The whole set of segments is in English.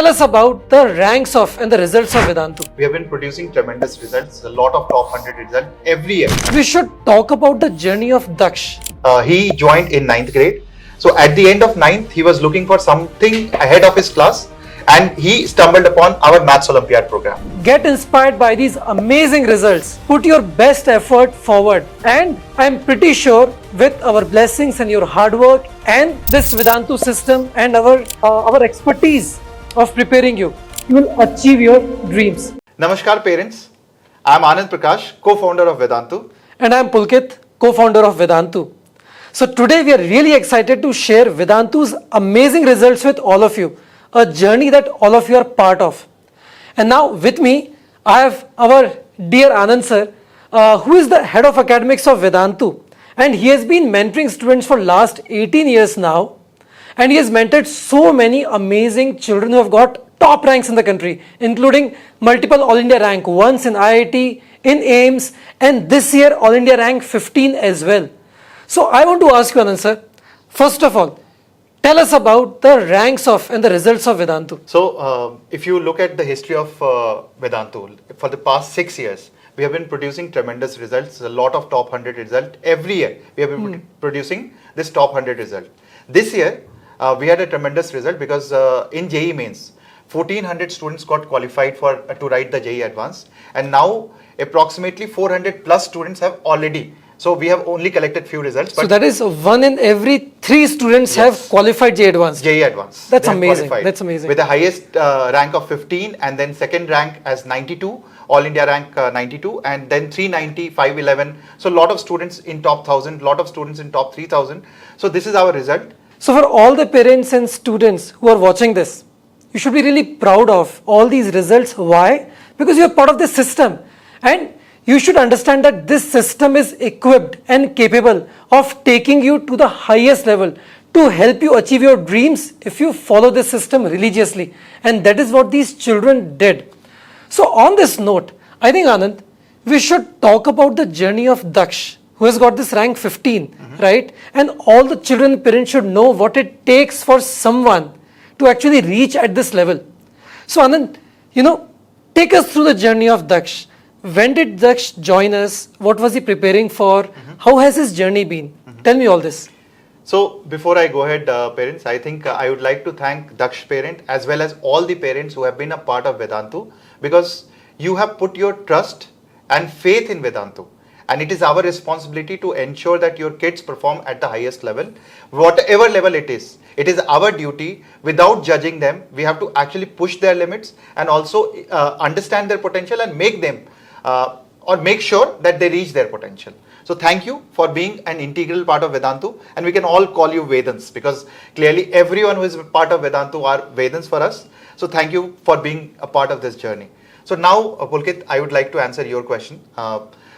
Tell us about the ranks of and the results of Vedantu. We have been producing tremendous results, a lot of top 100 results every year. We should talk about the journey of Daksh. He joined in 9th grade. So at the end of 9th, he was looking for something ahead of his class and he stumbled upon our Maths Olympiad program. Get inspired by these amazing results. Put your best effort forward. And I'm pretty sure with our blessings and your hard work and this Vedantu system and our expertise of preparing you, you will achieve your dreams. Namaskar parents, I am Anand Prakash, co-founder of Vedantu. And I'm Pulkit, co-founder of Vedantu. So today we are really excited to share Vedantu's amazing results with all of you, a journey that all of you are part of. And now with me, I have our dear Anand sir, who is the head of academics of Vedantu. And he has been mentoring students for last 18 years now. And he has mentored so many amazing children who have got top ranks in the country, including multiple All India rank 1s in IIT, in AIMS, and this year All India rank 15 as well. So I want to ask you, Anand sir, first of all, tell us about the ranks of and the results of Vedantu. So if you look at the history of Vedantu, for the past 6 years, we have been producing tremendous results, a lot of top 100 results every year. We have been producing this top 100 result. This year, we had a tremendous result because in JEE Mains, 1400 students got qualified to write the JEE Advanced, and now approximately 400 plus students have already. So we have only collected few results. But so that is 1 in every 3 students have qualified JEE Advanced. JEE Advanced. That's amazing. That's amazing. With the highest rank of 15 and then second rank as 92, All India rank 92, and then 390, 511. So a lot of students in top 1000, lot of students in top 3000. So this is our result. So for all the parents and students who are watching this, you should be really proud of all these results. Why? Because you are part of this system. And you should understand that this system is equipped and capable of taking you to the highest level to help you achieve your dreams if you follow this system religiously. And that is what these children did. So on this note, I think Anand, we should talk about the journey of Daksh, who has got this rank 15, right? And all the children and parents should know what it takes for someone to actually reach at this level. So Anand, take us through the journey of Daksh. When did Daksh join us? What was he preparing for? How has his journey been? Tell me all this. So before I go ahead, parents, I think I would like to thank Daksh parent as well as all the parents who have been a part of Vedantu, because you have put your trust and faith in Vedantu. And it is our responsibility to ensure that your kids perform at the highest level, whatever level it is. It is our duty, without judging them, we have to actually push their limits and also understand their potential and make them or make sure that they reach their potential. So thank you for being an integral part of Vedantu, and we can all call you Vedans because clearly everyone who is part of Vedantu are Vedans for us. So thank you for being a part of this journey. So now, Pulkit, I would like to answer your question.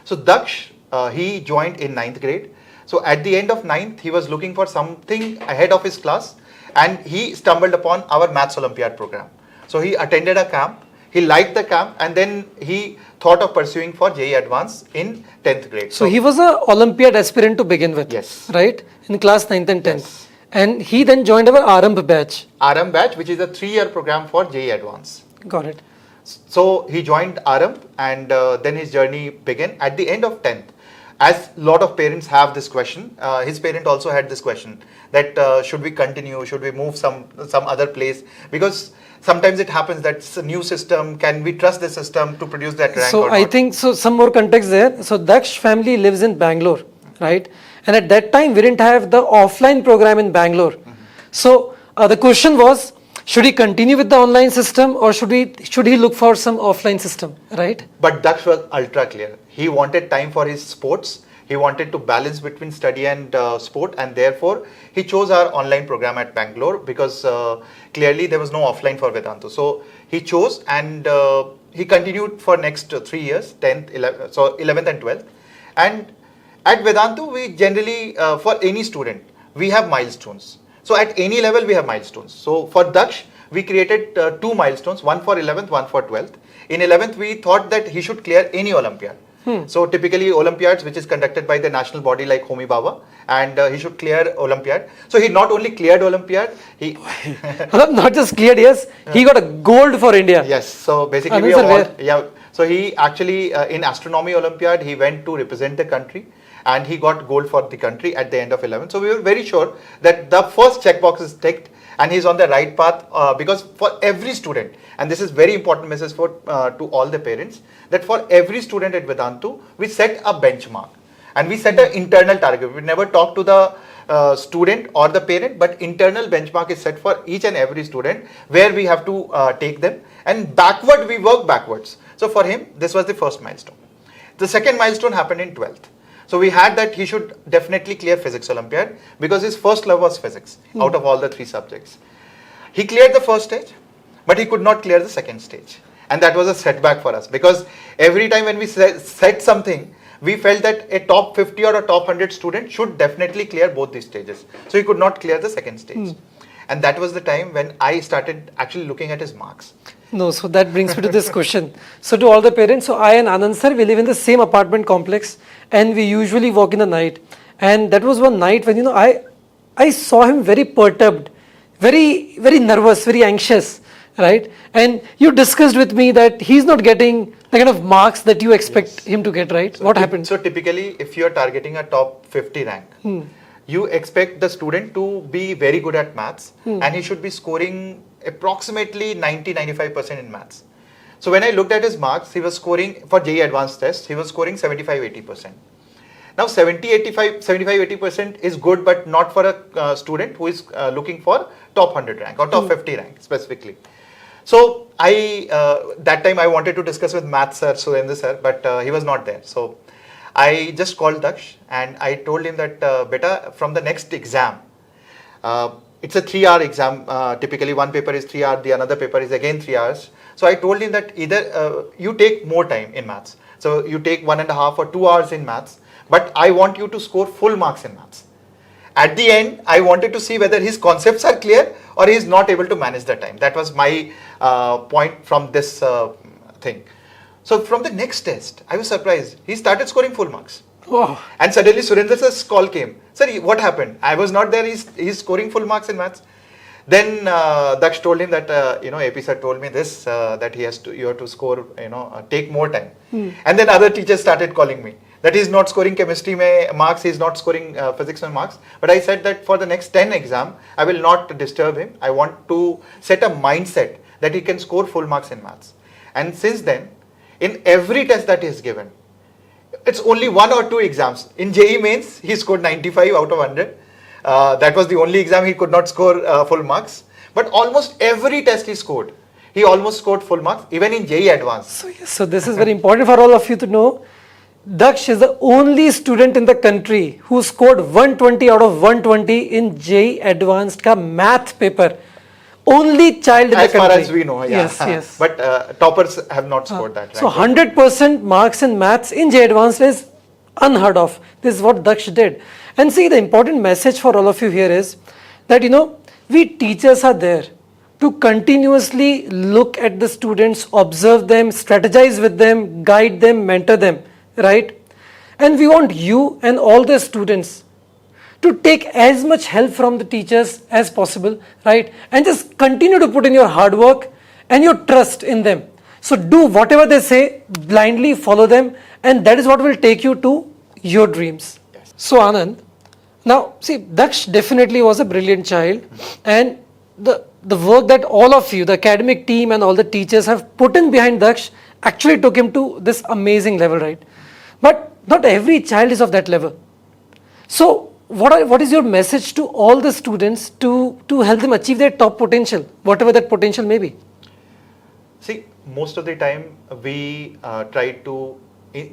So Daksh, he joined in 9th grade. So at the end of 9th, he was looking for something ahead of his class and he stumbled upon our Maths Olympiad program. So he attended a camp, he liked the camp, and then he thought of pursuing for JEE Advanced in 10th grade. So he was an Olympiad aspirant to begin with. Yes. Right? In class 9th and 10th. Yes. And he then joined our Arambh batch. Arambh batch, which is a 3-year program for JEE Advanced. Got it. So he joined Arambh and then his journey began at the end of 10th. As a lot of parents have this question, his parent also had this question that should we continue, should we move some other place, because sometimes it happens that it's a new system, can we trust the system to produce that rank so or I not? think, so some more context there. So Daksh family lives in Bangalore, right? And at that time we didn't have the offline program in Bangalore. So the question was, should he continue with the online system or should he look for some offline system, right? But Daksh was ultra clear. He wanted time for his sports. He wanted to balance between study and sport, and therefore he chose our online program at Bangalore because clearly there was no offline for Vedantu. So he chose and he continued for next 3 years, 10th, 11th, so 11th and 12th. And at Vedantu, we generally, for any student, we have milestones. So at any level, we have milestones. So for Daksh, we created 2 milestones, one for 11th, one for 12th. In 11th, we thought that he should clear any Olympiad. So typically Olympiads, which is conducted by the national body like Homi Baba, and he should clear Olympiad. So he not only cleared Olympiad, he Not just cleared, yes, he got a gold for India. yes. So basically, Anand we sir, have all, where? yeah. So he actually in astronomy Olympiad he went to represent the country, and he got gold for the country at the end of 11. So we were very sure that the first checkbox is ticked, and he's on the right path because for every student, and this is very important message for to all the parents, that for every student at Vedantu we set a benchmark, and we set an internal target. We never talk to the student or the parent, but internal benchmark is set for each and every student where we have to take them, and backward we work backwards. So for him this was the first milestone. The second milestone happened in 12th. So we had that he should definitely clear physics Olympiad because his first love was physics out of all the 3 subjects. He cleared the first stage, but he could not clear the second stage, and that was a setback for us because every time when we set something, we felt that a top 50 or a top 100 student should definitely clear both these stages. So he could not clear the second stage. And that was the time when I started actually looking at his marks. No, so that brings me to this question. So to all the parents, so I and Anand sir, we live in the same apartment complex, and we usually walk in the night. And that was one night when, I saw him very perturbed, very, very nervous, very anxious, right? And you discussed with me that he's not getting the kind of marks that you expect him to get, right? So what happened? So typically, if you are targeting a top 50 rank, you expect the student to be very good at maths, and he should be scoring approximately 90-95% in maths. So when I looked at his marks, he was scoring for JEE Advanced test, he was scoring 75-80%. Now 75-80% is good, but not for a student who is looking for top 100 rank or top 50 rank specifically. So I that time I wanted to discuss with maths sir, Surendra sir, but he was not there. So I just called Daksh and I told him that beta, from the next exam, it's a 3-hour exam. Typically one paper is 3 hours, the another paper is again 3 hours. So I told him that either you take more time in maths. So you take 1.5 or 2 hours in maths, but I want you to score full marks in maths. At the end, I wanted to see whether his concepts are clear or he is not able to manage the time. That was my point from this thing. So from the next test, I was surprised. He started scoring full marks. Wow. And suddenly Surendra sir's call came. Sir, what happened? I was not there. He's scoring full marks in maths. Then Daksh told him that AP sir told me this that you have to score, take more time. And then other teachers started calling me that he's not scoring chemistry marks, he's not scoring physics marks. But I said that for the next 10 exam, I will not disturb him. I want to set a mindset that he can score full marks in maths. And since then, in every test that he has given, it's only 1 or 2 exams. In JEE mains, he scored 95 out of 100. That was the only exam he could not score full marks. But almost every test he scored. He almost scored full marks, even in JEE Advanced. So, yes, so this is very important for all of you to know. Daksh is the only student in the country who scored 120 out of 120 in JEE Advanced ka math paper. Only child in the country. As far as we know, yeah. Yes, yes. But toppers have not scored that. So 100% marks in maths in JEE Advanced is unheard of. This is what Daksh did. And see, the important message for all of you here is that, we teachers are there to continuously look at the students, observe them, strategize with them, guide them, mentor them, right? And we want you and all the students to take as much help from the teachers as possible, right? And just continue to put in your hard work and your trust in them. So do whatever they say, blindly follow them, and that is what will take you to your dreams. Yes. So Anand, now see, Daksh definitely was a brilliant child, and the work that all of you, the academic team and all the teachers have put in behind Daksh actually took him to this amazing level, right? But not every child is of that level. So what is your message to all the students to help them achieve their top potential, whatever that potential may be? See, most of the time we try to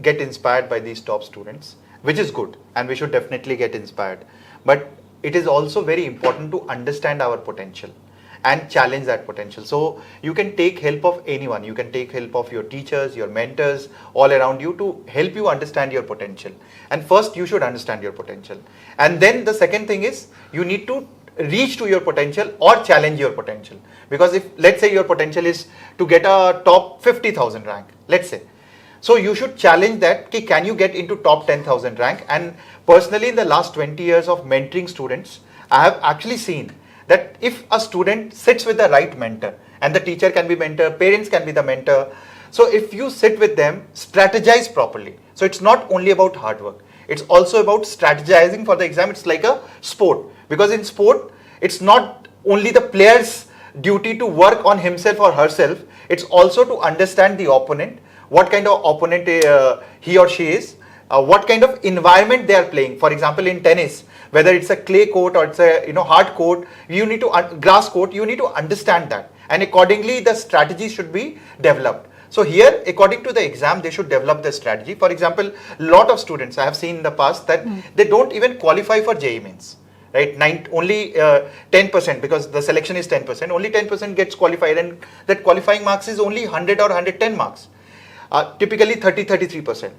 get inspired by these top students, which is good, and we should definitely get inspired. But it is also very important to understand our potential and challenge that potential. So you can take help of anyone. You can take help of your teachers, your mentors, all around you to help you understand your potential. And first you should understand your potential. And then the second thing is you need to reach to your potential or challenge your potential. Because if, let's say your potential is to get a top 50,000 rank, let's say. So you should challenge that, ki, can you get into top 10,000 rank? And personally, in the last 20 years of mentoring students, I have actually seen that if a student sits with the right mentor, and the teacher can be mentor, parents can be the mentor. So if you sit with them, strategize properly. So it's not only about hard work. It's also about strategizing for the exam. It's like a sport, because in sport, it's not only the player's duty to work on himself or herself. It's also to understand the opponent, what kind of opponent he or she is, what kind of environment they are playing. For example, in tennis, whether it's a clay court or it's a hard court, you need to grass court, you need to understand that, and accordingly the strategy should be developed. So here, according to the exam, they should develop the strategy. For example, lot of students I have seen in the past that they don't even qualify for JEE Mains, right? Only 10%, because the selection is 10%. Only 10% gets qualified, and that qualifying marks is only 100 or 110 marks. Typically 33%.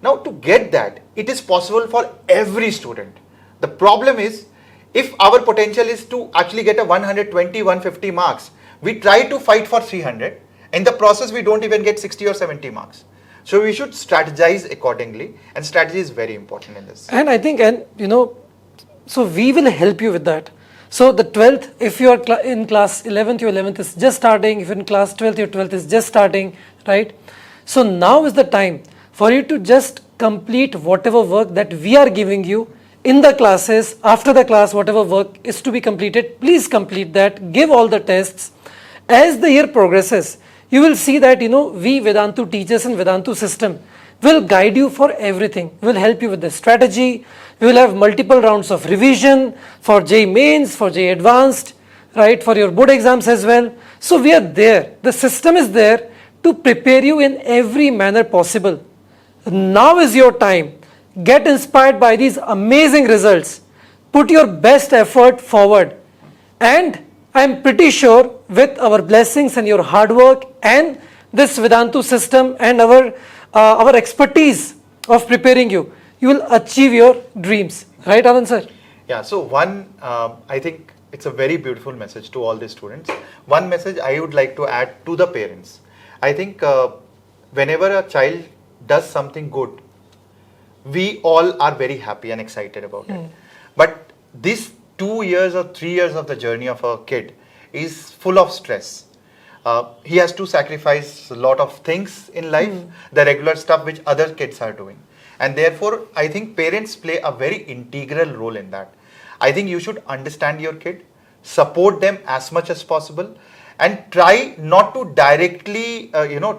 Now to get that, it is possible for every student. The problem is, if our potential is to actually get a 120, 150 marks, we try to fight for 300. In the process, we don't even get 60 or 70 marks. So we should strategize accordingly, and strategy is very important in this. And I think, so we will help you with that. So the 12th, if you are in class 11th, your 11th is just starting. If you're in class 12th, your 12th is just starting, right? So now is the time for you to just complete whatever work that we are giving you in the classes. After the class, whatever work is to be completed, please complete that, give all the tests. As the year progresses, you will see that, we Vedantu teachers and Vedantu system will guide you for everything. We will help you with the strategy. We will have multiple rounds of revision for JEE Mains, for JEE Advanced, right, for your board exams as well. So we are there. The system is there to prepare you in every manner possible. Now is your time. Get inspired by these amazing results. Put your best effort forward. And I am pretty sure with our blessings and your hard work and this Vedantu system and our expertise of preparing you, you will achieve your dreams. Right, Anand sir? Yeah, so one, I think it's a very beautiful message to all the students. One message I would like to add to the parents. I think whenever a child does something good, we all are very happy and excited about it. But this 2 years or 3 years of the journey of a kid is full of stress. He has to sacrifice a lot of things in life, the regular stuff which other kids are doing. And therefore, I think parents play a very integral role in that. I think you should understand your kid, support them as much as possible, and try not to directly,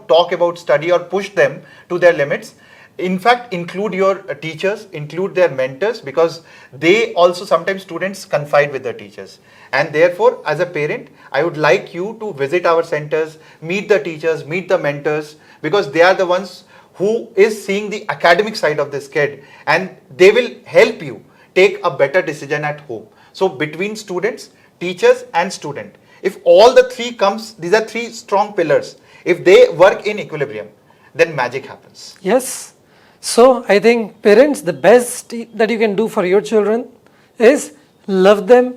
talk about study or push them to their limits. In fact, include your teachers, include their mentors, because they also, sometimes students confide with their teachers. And therefore, as a parent, I would like you to visit our centers, meet the teachers, meet the mentors, because they are the ones who is seeing the academic side of this kid, and they will help you take a better decision at home. So between students, teachers and student, if all the three comes, these are three strong pillars. If they work in equilibrium, then magic happens. Yes. So I think parents, the best that you can do for your children is love them,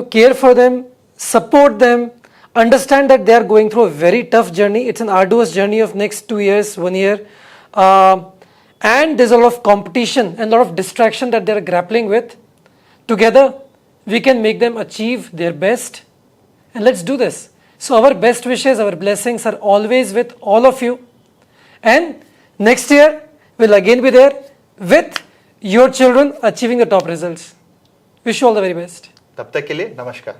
care for them, support them, understand that they are going through a very tough journey. It's an arduous journey of next 2 years, 1 year. And there's a lot of competition and a lot of distraction that they're grappling with. Together, we can make them achieve their best. And let's do this. So our best wishes, our blessings are always with all of you. And next year, we'll again be there with your children achieving the top results. Wish you all the very best. तब तक के लिए नमस्कार.